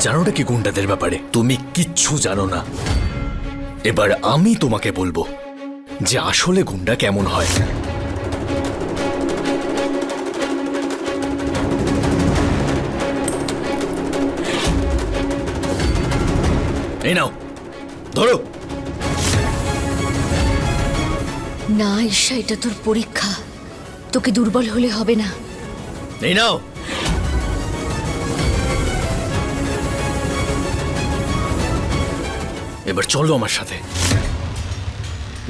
জানোটা কি গুন্ডাদের ব্যাপারে? তুমি কিচ্ছু জানো না। এবার আমি তোমাকে বলবো যে আসলে গুন্ডা কেমন হয়। এই নাও, ধরো। না ঈশা, এটা তোর পরীক্ষা। তোকে দুর্বল হলে হবে না। এই নাও। এবার চলো আমার সাথে।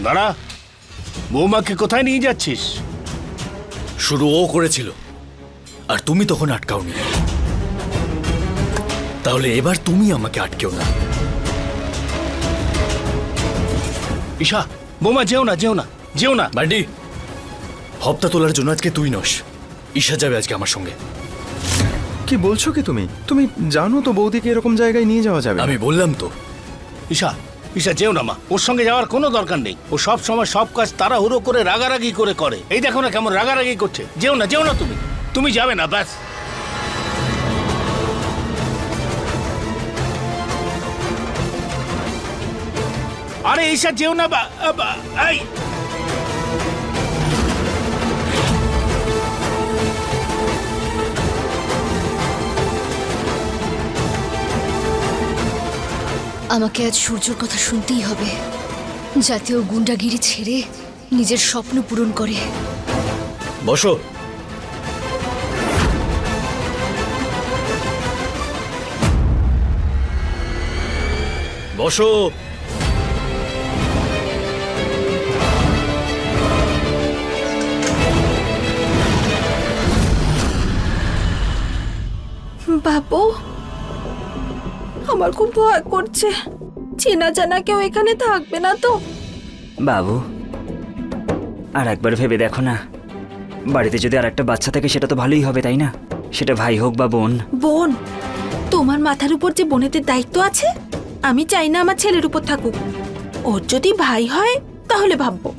দাঁড়া, বৌমাকে কোথায় নিয়ে যাচ্ছিস? শুরু ও করেছিল আর তুমি তখন আটকাওনি, তাহলে এবার তুমি আমাকে আটকেও না। ঈশা, বৌমা যেও না, যেও না, যেও না। বান্ডি, হপ্তা তোলার জন্য আজকে তুই নস, ঈশা যাবে আজকে আমার সঙ্গে। কি বলছো কি তুমি? তুমি জানো তো বৌদিকে এরকম জায়গায় নিয়ে যাওয়া যাবে না। আমি বললাম তো। ঈশা, ঈশা যেও না মা, ওর সঙ্গে যাওয়ার কোনো দরকার নেই। ও সব সময় সব কাজ তাড়াহুড়ো করে রাগারাগি করে। এই দেখো না কেমন রাগারাগি করছে। যেও না, যেও না, তুমি যাবে না, ব্যাস। আরে ঈশা যেও না, এই আমাকে আজ সূর্যর কথা শুনতেই হবে, যাতে ও গুন্ডাগিরি ছেড়ে নিজের স্বপ্ন পূরণ করে। বসো। বসো। বাবু, আমার খুব ভয় করছে। চেনা জানা কেউ এখানে থাকবে না তো? বাবু, আর একবার ভেবে দেখো না, বাড়িতে যদি আর একটা বাচ্চা থাকে সেটা তো ভালোই হবে, তাই না? সেটা ভাই হোক বা বোন। বোন? তোমার মাথার উপর যে বোনেদের দায়িত্ব আছে, আমি চাই না আমার ছেলের উপর থাকুক। ওর যদি ভাই হয় তাহলে ভাববো।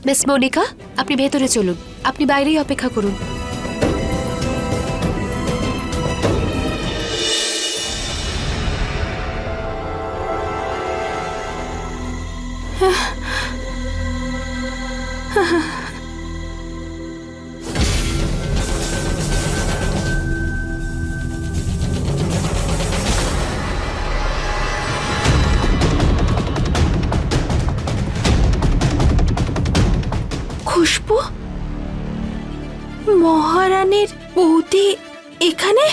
মিস মনিকা, আপনি ভেতরে চলুন, আপনি বাইরেই অপেক্ষা করুন। খুশবু, মহারানীর বৌদি এখানে?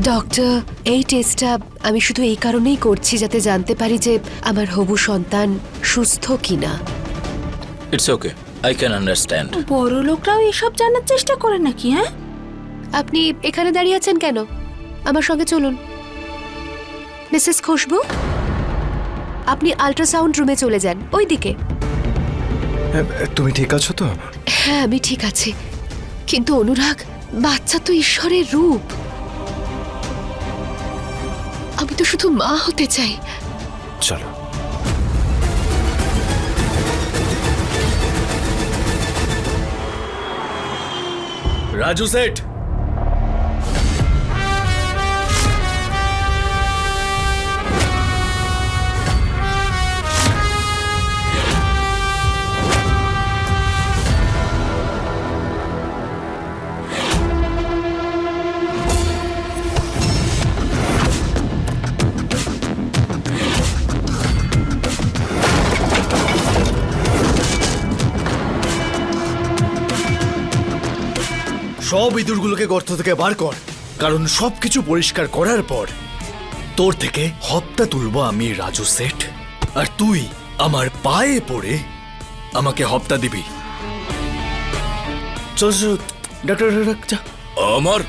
ডক্টর, এই টেস্টটা আমি শুধু এই কারণেই করছি যাতে জানতে পারি যে আমার হবু সন্তান সুস্থ কিনা। It's okay, I can understand. বড় লোকরাও এসব জানার চেষ্টা করে নাকি? হ্যাঁ, আপনি এখানে দাঁড়িয়ে আছেন কেন? আমার সঙ্গে চলুন। মিসেস খুশবু, আপনি আল্ট্রাসাউন্ড রুমে চলে যান, ওই দিকে। তুমি ঠিক আছো তো? হ্যাঁ, আমি ঠিক আছি, কিন্তু অনুরাগ, বাচ্চা তো ঈশ্বরের রূপ। আমি তো শুধু মা হতে চাই। চলো। রাজু সেট, সব ইঁদুরগুলোকে গর্ত থেকে বার কর, কারণ সবকিছু পরিষ্কার করার পর তোর থেকে হপ্তা তুলবো আমি, রাজু সেট। আর তুই আমার পায়ে পড়ে আমাকে হপ্তা দিবি। চল চল, ডাক্তার যা। আমার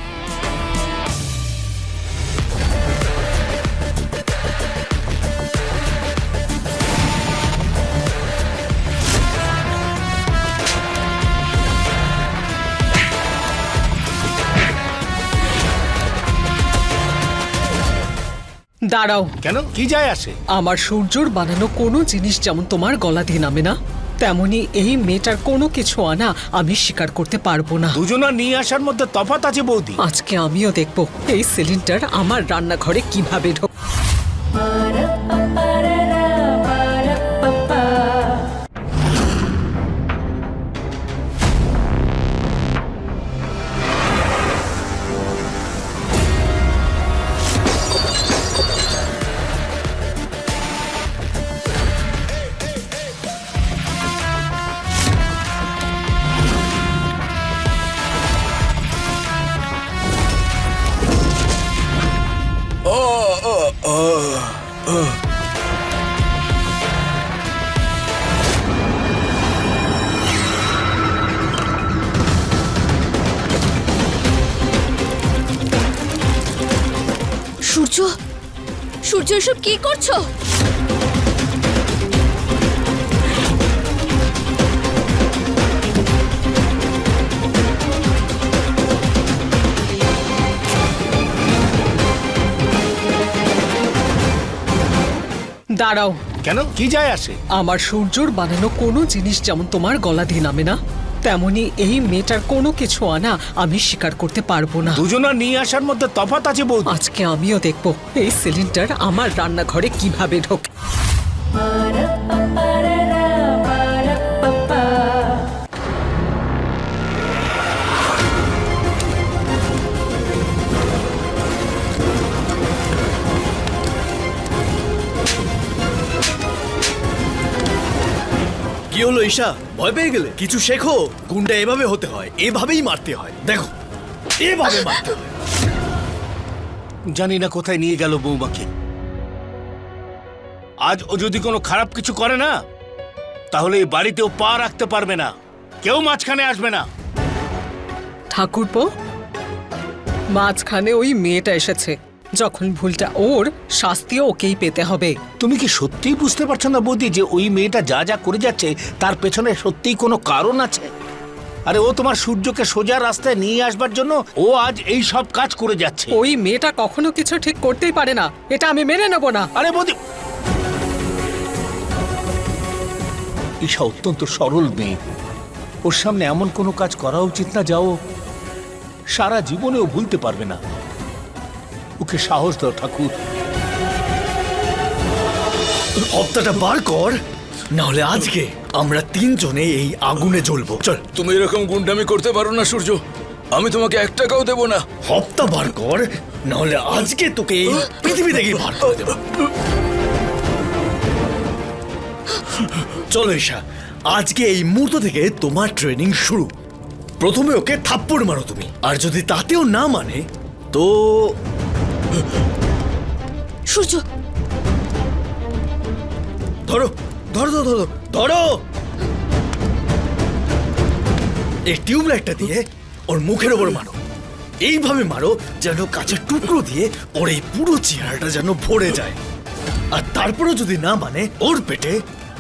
দাঁড়াও। কেন, কি যায় আসে? আমার সূর্যর বানানো কোনো জিনিস যেমন তোমার গলা দিয়ে নামে না, তেমনি এই মেয়েটার কোনো কিছু আনা আমি স্বীকার করতে পারবো না। দুজনা নিয়ে আসার মধ্যে তফাৎ আছে বৌদি। আজকে আমিও দেখব এই সিলিন্ডার আমার রান্নাঘরে কিভাবে ঢোক। সূর্য, সূর্য এসব কি করছো? দাঁড়াও, কেন, কি যায় আসে? আমার সূর্যর বানানো কোনো জিনিস যেমন তোমার গলা দিয়ে নামে না, তেমনি এই মেয়েটার কোনো কিছু আনা আমি স্বীকার করতে পারবো না। দুজনা নিয়ে আসার মধ্যে তফাৎ আছে বৌদি। আজকে আমিও দেখব এই সিলিন্ডার আমার রান্নাঘরে কিভাবে ঢোকে। কি হলো ঈশা, ভয় পেয়ে গেলে? কিছু শেখো, গুন্ডা এভাবে হতে হয়, এভাবেই মারতে হয়। দেখো, এভাবে মারতে হয়। জানি না কোথায় নিয়ে গেল বৌমাকে। আজ ও যদি কোনো খারাপ কিছু করে না, তাহলে এই বাড়িতেও পা রাখতে পারবে না, কেউ মাঝখানে আসবে না। ঠাকুরপো, মাঝখানে ওই মেয়েটা এসেছে, যখন ভুলটা ওর, শাস্তিও ওকেই পেতে হবে। তুমি কি সত্যিই বুঝতে পারছো না বৌদি যে ওই মেয়েটা যা যা করে যাচ্ছে তার পেছনে সত্যিই কোনো কারণ আছে? আরে ও তোমার সূর্যকে সোজা রাস্তায় নিয়ে আসবার জন্য ও আজ এই সব কাজ করে যাচ্ছে। ওই মেয়েটা কখনো কিছু ঠিক করতেই পারে না, এটা আমি মেনে নেব না। আরে বৌদি, ঈশা অত্যন্ত সরল মেয়ে, ওর সামনে এমন কোনো কাজ করা উচিত না যাও সারা জীবনেও ভুলতে পারবে না। ওকে সাহস দাও ঠাকুর। হপ্তাটা বার কর, না হলে আজকে আমরা তিনজনে এই আগুনে জ্বলবো। চল, তুমি এরকম গুন্ডামি করতে পারো না সূর্য, আমি তোমাকে 1 টাকাও দেবো না। হপ্তা বার কর, না হলে আজকে তোকে এই পৃথিবী থেকে বার করে দেবো। চলো ঈশা, আজকে এই মুহূর্ত থেকে তোমার ট্রেনিং শুরু। প্রথমে ওকে থাপ্পড় মারো তুমি, আর যদি তাতেও না মানে তো সূর্য, ধরো ধরো ধরো ধরো ধরো, এই টিউবলাইটটা দিয়ে ওর মুখের ওপর মারো। এইভাবে মারো যেন কাঁচের টুকরো দিয়ে ওর এই পুরো চেহারাটা যেন ভরে যায়। আর তারপরেও যদি না মানে ওর পেটে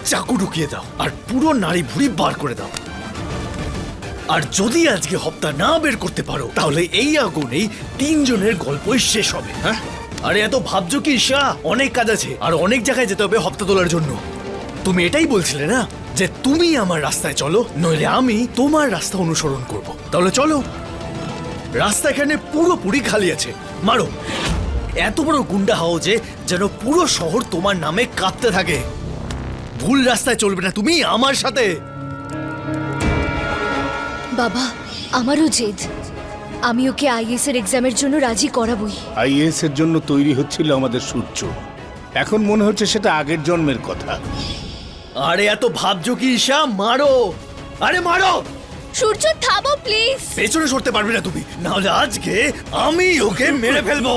চাকু ঢুকিয়ে দাও আর পুরো নাড়ি ভুড়ি বার করে দাও। আর যদি আজকে হপ্তা না বের করতে পারো, তাহলে এই আগুনেই তিনজনের গল্পই শেষ হবে। হ্যাঁ, আরে এত ভাবছো কি ঈশা? অনেক কাজ আছে আর অনেক জায়গায় যেতে হবে হপ্তা তোলার জন্য। তুমি এটাই বলছিলে না যে তুমি আমার রাস্তায় চলো, নইলে আমি তোমার রাস্তা অনুসরণ করব। তাহলে চলো, রাস্তা এখানে পুরোপুরি খালি আছে, মারো। এত বড় গুন্ডা হও যে যেন পুরো শহর তোমার নামে কাঁদতে থাকে। ভুল রাস্তায় চলবে না তুমি আমার সাথে। বাবা, আমারও জেদ, আমি ওকে আইএস এর এক্সামের জন্য রাজি করাবই। আইএস এর জন্য তৈরি হচ্ছিল আমাদের সূর্য, এখন মনে হচ্ছে সেটা আগের জন্মের কথা। আরে এত ভাবছো কি ঈশা? মারো, আরে মারো। সূর্য থামো প্লিজ। পেছনে সরতে পারবে না তুমি, না হলে আজকে আমি ওকে মেরে ফেলবো।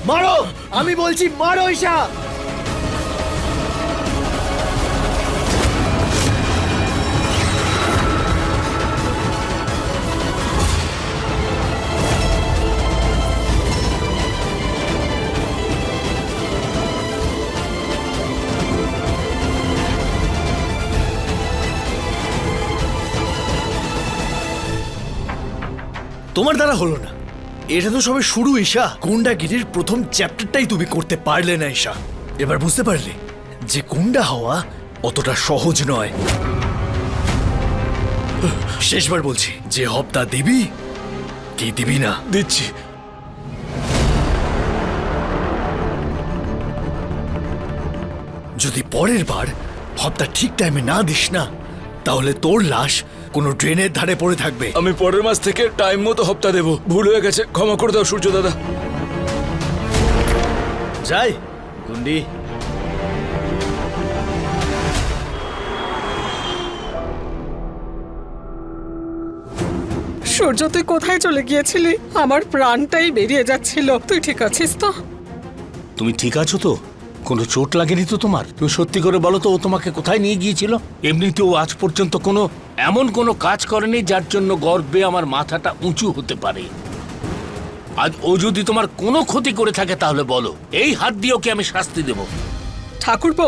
মারো, আমি বলছি মারো ঈশা। তোমার দ্বারা হলো না, এটা তো সবে শুরু ঈশা। গুন্ডাগিরির প্রথম চ্যাপ্টারটাই তুমি করতে পারলে না ঈশা। এবার বুঝতে পারলে যে গুন্ডা হওয়া অতটা সহজ নয়। শেষবার বলছি, যে হপ্তা দিবি কি দিবি না। দিচ্ছি। যদি পরের বার হপ্তা ঠিক টাইমে না দিস না, তাহলে তোর লাশ কোনো ড্রেনের ধারে পড়ে থাকবে। আমি পরের মাস থেকে টাইম মতো হপ্তা দেব। ভুল হয়ে গেছে, ক্ষমা করে দাও সূর্য দাদা। যাই গুন্ডি। সূর্য, তুই কোথায় চলে গিয়েছিলি? আমার প্রাণটাই বেরিয়ে যাচ্ছিল। তুই ঠিক আছিস তো? তুমি ঠিক আছো তো? কোনো চোট লাগেনি তো তোমার? তুমি সত্যি করে বলো তো, ও তোমাকে কোথায় নিয়ে গিয়েছিল? এমনিতেও আজ পর্যন্ত এমন কোনো কাজ করেনি যার জন্য গর্বে আমার মাথাটা উঁচু হতে পারে। আজ ও যদি তোমার কোনো ক্ষতি করে থাকে তাহলে বলো, এই হাত দিয়ে ওকে আমি শাস্তি দেব। ঠাকুরপো,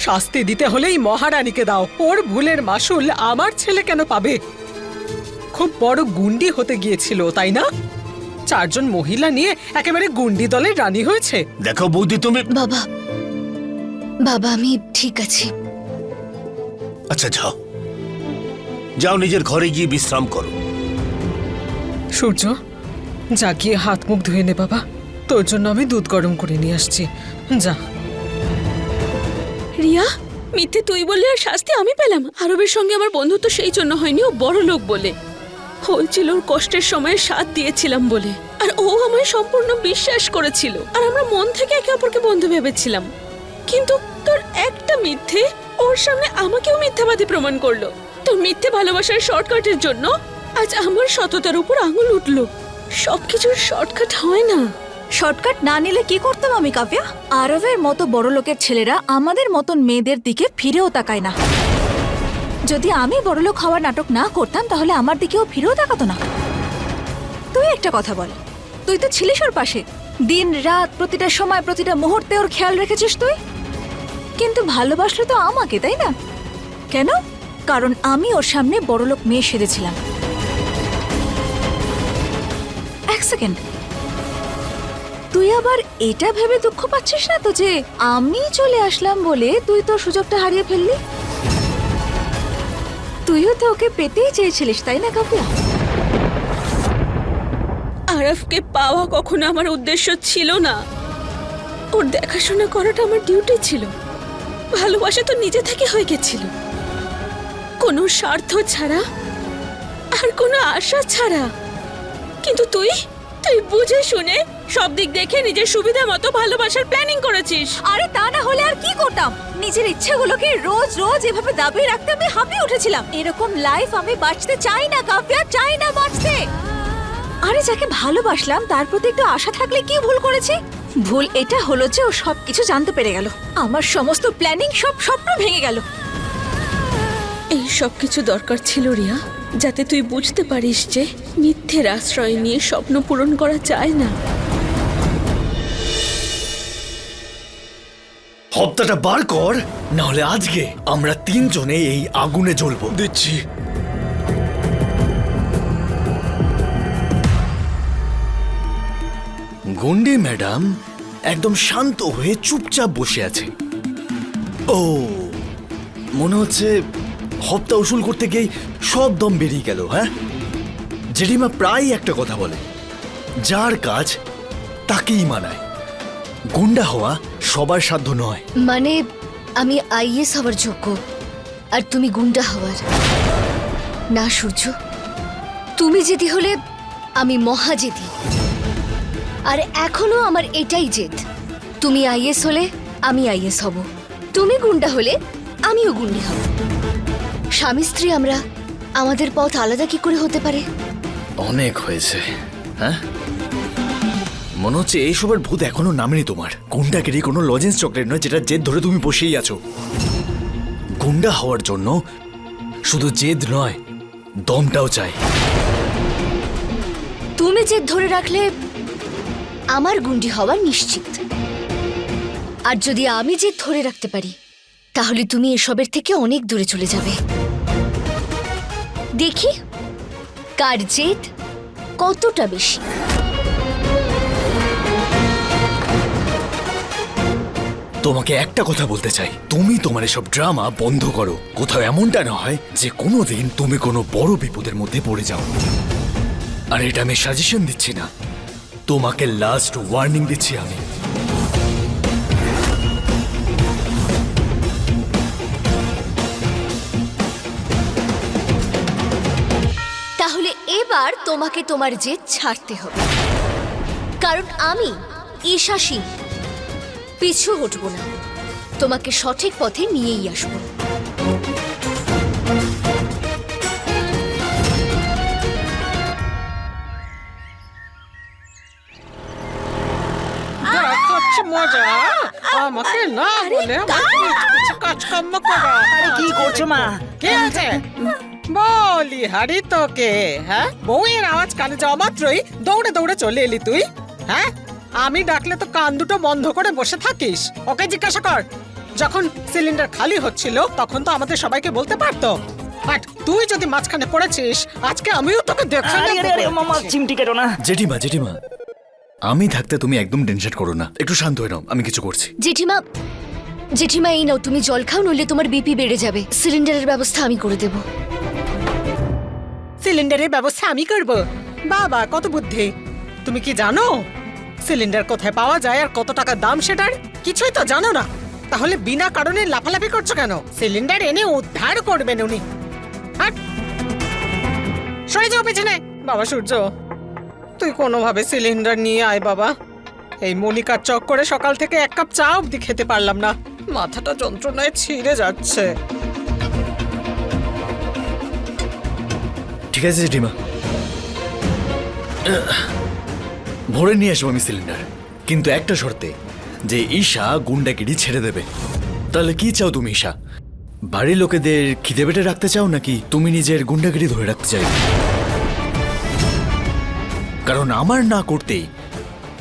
শাস্তি দিতে হলেই মহারানীকে দাও। ওর ভুলের মাসুল আমার ছেলে কেন পাবে? খুব বড় গুন্ডি হতে গিয়েছিল, তাই না? 4 জন মহিলা নিয়ে একেবারে গুন্ডি দলের রানী হয়েছে। দেখো বৌদি, তুমি বাবা, বাবা আমি ঠিক আছি। আচ্ছা যাও, যাও নিজের ঘরে গিয়ে বিশ্রাম করো। সূর্য, যা গিয়ে হাত মুখ ধুয়ে নে বাবা। তোর জন্য আমি দুধ গরম করে নিয়ে আসছি, যা। রিয়া, মিথ্যে তুই বললে আর শাস্তি আমি পেলাম? আরবের সঙ্গে আমার বন্ধুত্ব সেই জন্য হয়নি, ও বড় লোক বলে হয়েছিল। ওর কষ্টের সময়ে সাথ দিয়েছিলাম বলে, আর ও আমায় সম্পূর্ণ বিশ্বাস করেছিল, আর আমরা মন থেকে একে অপরকে বন্ধু ভেবেছিলাম। কিন্তু তোর একটা মিথ্যে ওর সামনে আমাকেও মিথ্যাবাদী প্রমাণ করলো। তোর মিথ্যে ভালোবাসার শর্টকাটের জন্য আজ আমার সততার উপর আঙুল উঠলো। সবকিছুর শর্টকাট হয় না। শর্টকাট না নিলে কি করতাম আমি কাব্যা? আরবের মতো বড় লোকের ছেলেরা আমাদের মতন মেয়েদের দিকে ফিরেও তাকায় না। যদি আমি বড়লোক হওয়ার নাটক না করতাম তাহলে আমার দিকেও ফিরেও তাকাতো না। তুই একটা কথা বল, তুই তো ছিলিস ওর পাশে, দিন রাত প্রতিটা সময় প্রতিটা মুহূর্তে ওর খেয়াল রেখেছিস তুই। কিন্তু ভালোবাসলো তো আমাকে, তাই না? কেন? কারণ আমি ওর সামনে বড়লোক মেয়ে সেজেছিলাম। এক সেকেন্ড, তুই আবার এটা ভেবে দুঃখ পাচ্ছিস না তো যে আমি চলে আসলাম বলে তুই তোর সুযোগটা হারিয়ে ফেললি? তুইও তো ওকে পেতেই চেয়েছিলিস, তাই না কাব্যা? আরফকে পাওয়া কখনো আমার উদ্দেশ্য ছিল না। ওর দেখাশোনা করাটা আমার ডিউটি ছিল। ভালোবাসা তো নিজে থেকে হয়ে গেছিল, কোনো স্বার্থ ছাড়া আর কোনো আশা ছাড়া। কিন্তু তুই বুঝে শুনে সব দিক দেখে নিজের সুবিধা মতো ভালোবাসার প্ল্যানিং করেছিস। আরে তা না হলে আর কি করতাম? নিজের ইচ্ছেগুলোকে রোজ রোজ এভাবে দাবিয়ে রাখতে আমি হাঁপিয়ে উঠেছিলাম। এরকম লাইফ আমি বাঁচতে চাই না কাব্যা, চাই না বাঁচতে। আরে যাকে ভালোবাসলাম তার প্রতি একটু আশা থাকলে কি ভুল করেছি? ভুল এটা হলো যে ও সবকিছু জানতে পেরে গেল, আমার সমস্ত প্ল্যানিং, সব স্বপ্ন ভেঙে গেল। এই সব কিছু দরকার ছিল রিয়া, যাতে তুই বুঝতে পারিস যে মিথ্যের আশ্রয় নিয়ে স্বপ্ন পূরণ করা যায় না। হপ্তাটা বার কর, না হলে আজকে আমরা 3 জনে এই আগুনে জ্বলবো। দিচ্ছি। গুন্ডি ম্যাডাম একদম শান্ত হয়ে চুপচাপ বসে আছে। ও, মনে হচ্ছে হপ্তা উসুল করতে গিয়ে সব দম বেরিয়ে গেল। হ্যাঁ, জেঠিমা প্রায় একটা কথা বলে, যার কাজ তাকেই মানায়। গুন্ডা হওয়া সবার সাধ্য নয়। মানে আমি আইএস হওয়ার যোগ্য আর তুমি গুন্ডা হওয়ার না? সূর্য, তুমি জেদি হলে আমি মহা জেদি, আর এখনো আমার এটাই জেদ। তুমি আইএস হলে আমি আইএস হব, তুমি গুন্ডা হলে আমিও গুন্ডি হব। স্বামী স্ত্রী আমরা, আমাদের পথ আলাদা কি করে হতে পারে? অনেক হয়েছে। হ্যাঁ, মনে হচ্ছে এইসবের ভূত এখনো নামেনি তোমার। গুন্ডাগিরি কোনো লজেন্স চকলেট নয় যেটা জেদ ধরে তুমি বসেই আছো। গুন্ডা হওয়ার জন্য শুধু জেদ নয়, দমটাও চাই। তুমি জেদ ধরে রাখলে আমার গুন্ডি হওয়া নিশ্চিত, আর যদি আমি জেদ ধরে রাখতে পারি তাহলে তুমি এসবের থেকে অনেক দূরে চলে যাবে। দেখি কার জেদ কতটা বেশি। তোমাকে একটা কথা বলতে চাই, তুমি তোমার এসব ড্রামা বন্ধ করো। কোথাও এমনটা না হয় যে কোনোদিন তুমি কোনো বড় বিপদের মধ্যে পড়ে যাও। আর এটা আমি সাজেশন দিচ্ছি না, তোমাকে লাস্ট ওয়ার্নিং দিচ্ছি আমি। তাহলে এবার তোমাকে তোমার জেদ ছাড়তে হবে, কারণ আমি ঈশা সিং পিছু হটব না, তোমাকে সঠিক পথে নিয়েই আসবো। দেখাচ্ছে মজা আমাকে না বলে আমার কিছু কাজকর্ম করা। কি করছো মা? কে আছে বলি হারি তোকে? হ্যাঁ, বউয়ের আওয়াজ কানে যাওয়া মাত্রই দৌড়ে দৌড়ে চলে এলি তুই। হ্যাঁ, আমি ডাকলে তো কান দুটো বন্ধ করে বসে থাকিস। ওকে জিজ্ঞাসা কর, যখন সিলিন্ডার খালি হচ্ছিল তখন তো আমাদের সবাইকে বলতে পারতো। বাট তুই যদি মাঝখানে পড়েছিস, আজকে আমিও তোকে দেখে আরে আরে আরে মামা, চিমটি কেটো না। জেঠিমা জেঠিমা, আমি থাকতে তুমি একদম টেনশন করো না, একটু শান্ত হয়ে নাও, আমি কিছু করছি। জেঠিমা, জেঠিমা এই নাও, তুমি জল খাও, নইলে তোমার বিপি বেড়ে যাবে। সিলিন্ডারের ব্যবস্থা আমি করে দেব। সিলিন্ডারের ব্যবস্থা আমি করব? বাবা কত বুদ্ধি! তুমি কি জানো সিলিন্ডার কোথায় পাওয়া যায় আর কত টাকা দাম সেটার? কিছুই তো জানো না, তাহলে বিনা কারণে লাফালাফি করছো কেন? সিলিন্ডার এনে উদ্ধার করবেন উনি। হাট! সরে যাও পেছনে। বাবা সূর্য, তুই কোনোভাবে সিলিন্ডার নিয়ে আয় বাবা। এই মনিকার চক্করে সকাল থেকে এক কাপ চা অব্দি খেতে পারলাম না, মাথাটা যন্ত্রণায় ছিঁড়ে যাচ্ছে। ঠিক আছে জেঠিমা, ভরে নিয়ে আসবো আমি সিলিন্ডার, কিন্তু একটা শর্তে, যে ঈশা গুন্ডাগিরি ছেড়ে দেবে। তাহলে কি চাও তুমি ঈশা? বাড়ির লোকেদের খিদে পেটে রাখতে চাও, নাকি তুমি নিজের গুন্ডাগিরি ধরে রাখতে চাই? কারণ আমার না করতেই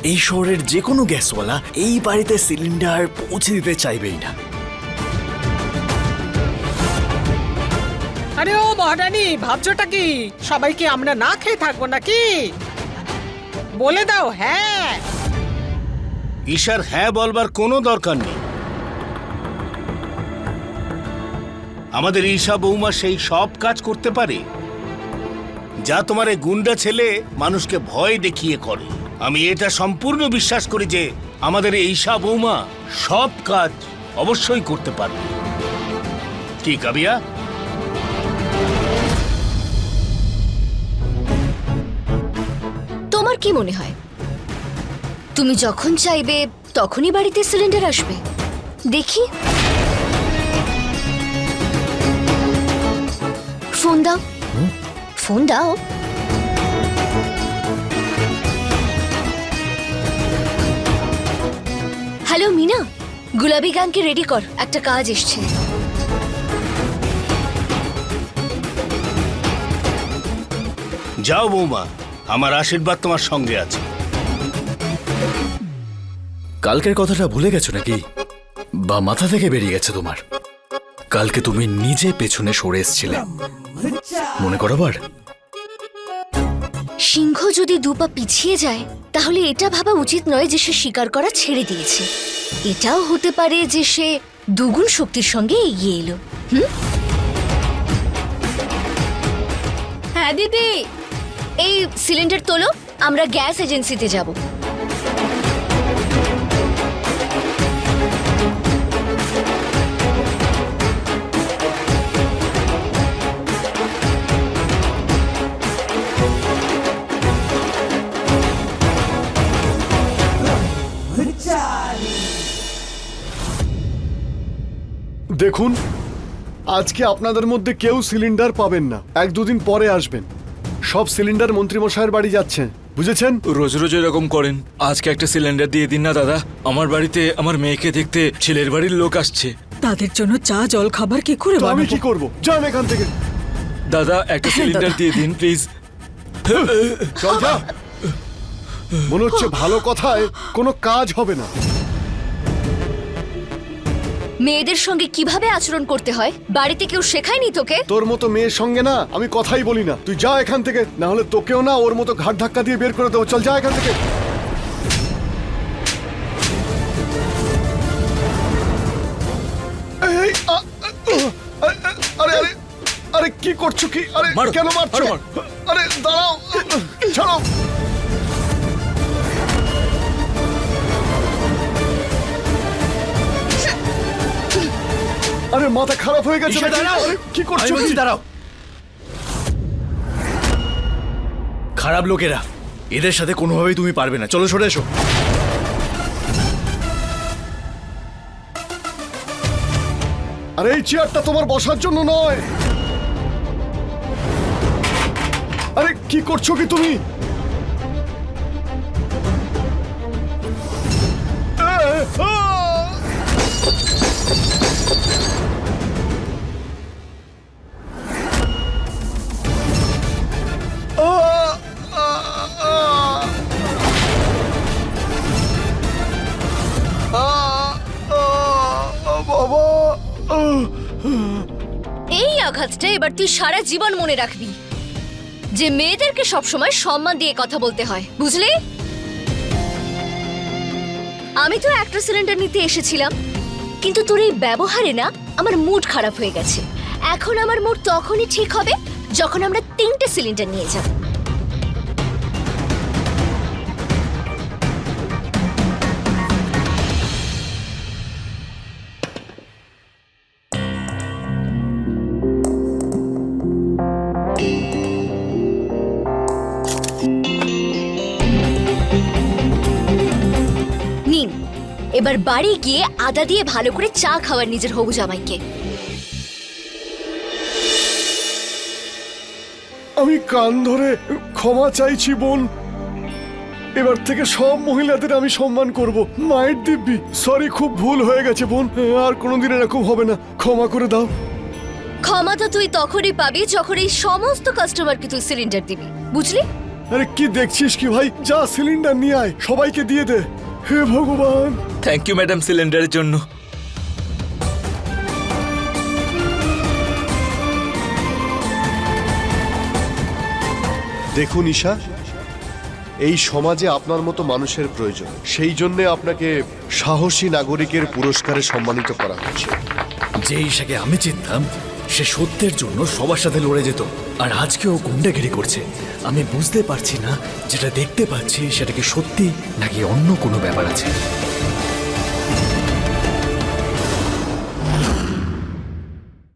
এই শহরের যে কোনো গ্যাসওয়ালা এই বাড়িতে সিলিন্ডার পৌঁছে দিতে চাইবেই না। আরে ও মহারানী, ভাবছোটা কি সবাইকে আমরা না খেয়ে থাকবো নাকি? বলে দাও হ্যাঁ। ঈশার হ্যাঁ বলবার কোনো দরকার নেই। আমাদের ঈশা বৌমা সেই সব কাজ করতে পারে যা তোমার এই গুন্ডা ছেলে মানুষকে ভয় দেখিয়ে করে। আমি এটা সম্পূর্ণ বিশ্বাস করি যে আমাদের এই ঈশা বৌমা সব কাজ অবশ্যই করতে পারবে। কি কাবিয়া? তোমার কি মনে হয় তুমি যখন চাইবে তখনই বাড়িতে সিলিন্ডার আসবে? দেখি, ফোন দাও, ফোন দাও। হ্যালো মিনা, গুলাবি গানকে রেডি কর, একটা কাজ এসছে। যাও বৌমা, আমার আশীর্বাদ তোমার সঙ্গে আছে। কালকের কথাটা ভুলে গেছো নাকি, বা মাথা থেকে বেরিয়ে গেছে তোমার? কালকে তুমি নিজে পেছনে সরে এসেছিলে, মনে করো বার? সিংহ যদি দুপা পিছিয়ে যায় তাহলে এটা ভাবা উচিত নয় যে সে শিকার করা ছেড়ে দিয়েছে। এটাও হতে পারে যে সে দুগুণ শক্তির সঙ্গে এগিয়ে এলো। হ্যাঁ দিদি, এই সিলিন্ডার তোলো, আমরা গ্যাস এজেন্সিতে যাব। দেখুন, আজকে আপনাদের মধ্যে কেউ সিলিন্ডার পাবেন না, 1-2 দিন পরে আসবেন। সব সিলিন্ডার মন্ত্রীমশাইয়ের বাড়ি যাচ্ছে, বুঝেছেন? রোজ রোজ এরকম করেন, আজকে একটা সিলিন্ডার দিয়ে দিন না দাদা। আমার বাড়িতে আমার মেয়েকে দেখতে ছেলের বাড়ির লোক আসছে। তাদের জন্য চা জল খাবার কি করে তো আমি কি করব? যান এখান থেকে। দাদা একটা সিলিন্ডার দিয়ে দিন প্লিজ। চল যা। মনে হচ্ছে ভালো কথায় কোনো কাজ হবে না। মেয়েদের সঙ্গে কিভাবে আচরণ করতে হয় বাড়িতে কেউ শেখায়নি তোকে? তোর মতো মেয়ের সঙ্গে না আমি কথাই বলি না। তুই যা এখান থেকে, না হলে তোকেও না ওর মতো ঘাট ধাক্কা দিয়ে বের করে দেবো। চল যা এখান থেকে। আরে কি করছো কি? আরে মারো, কেন মারছো? মারো, আরে দাঁড়াও, ছাড়ো। আরে মাথা খারাপ হয়ে গেছে ঈশা, নাকি? দাঁড়াও। আরে, কি আমি করছো বলছি কি? দাঁড়াও। খারাপ লোকেরা, এদের সাথে কোনোভাবেই তুমি পারবে না। চলো সরে এসো। আরে এই চেয়ারটা তোমার বসার জন্য নয়। আরে কি করছো কি তুমি? বাবা, এই আঘাতটা এবার তুই সারা জীবন মনে রাখবি, যে মেয়েদেরকে সবসময় সম্মান দিয়ে কথা বলতে হয়, বুঝলি? আমি তো একটা সিলিন্ডার নিতে এসেছিলাম, কিন্তু তোর এই ব্যবহারে না আমার মুড খারাপ হয়ে গেছে। এখন আমার মুড তখনই ঠিক হবে যখন আমরা 3টে সিলিন্ডার নিয়ে যাব। নিন, এবার বাড়ি গিয়ে আদা দিয়ে ভালো করে চা খাওয়ার নিজের হবু জামাইকে। আমি কান ধরে ক্ষমা চাইছি বোন। এবার থেকে সব মহিলাদের আমি সম্মান করব। মায়ের দিব্যি, সরি, খুব ভুল হয়ে গেছে বোন। আর কোনোদিন এরকম হবে না, ক্ষমা করে দাও। ক্ষমা তো তুই তখনই পাবি যখন এই সমস্ত কাস্টমারকে তুই সিলিন্ডার দিবি, বুঝলি? আরে কি দেখছিস কি ভাই? যা সিলিন্ডার নিয়ে আয়, সবাইকে দিয়ে দে। হে ভগবান। থ্যাংক ইউ ম্যাডাম সিলিন্ডারের জন্য। দেখুন ঈশা, এই সমাজে আপনার মতো মানুষের প্রয়োজন। সেই জন্য আপনাকে সাহসী নাগরিকের পুরস্কারে সম্মানিত করা হচ্ছে। যে ঈশাকে আমি চিনতাম, সে সত্যের জন্য সবার সাথে লড়ে যেত, আর আজকে ও গুন্ডাগিরি করছে। আমি বুঝতে পারছি না যেটা দেখতে পাচ্ছি সেটা কি সত্যি নাকি অন্য কোনো ব্যাপার আছে।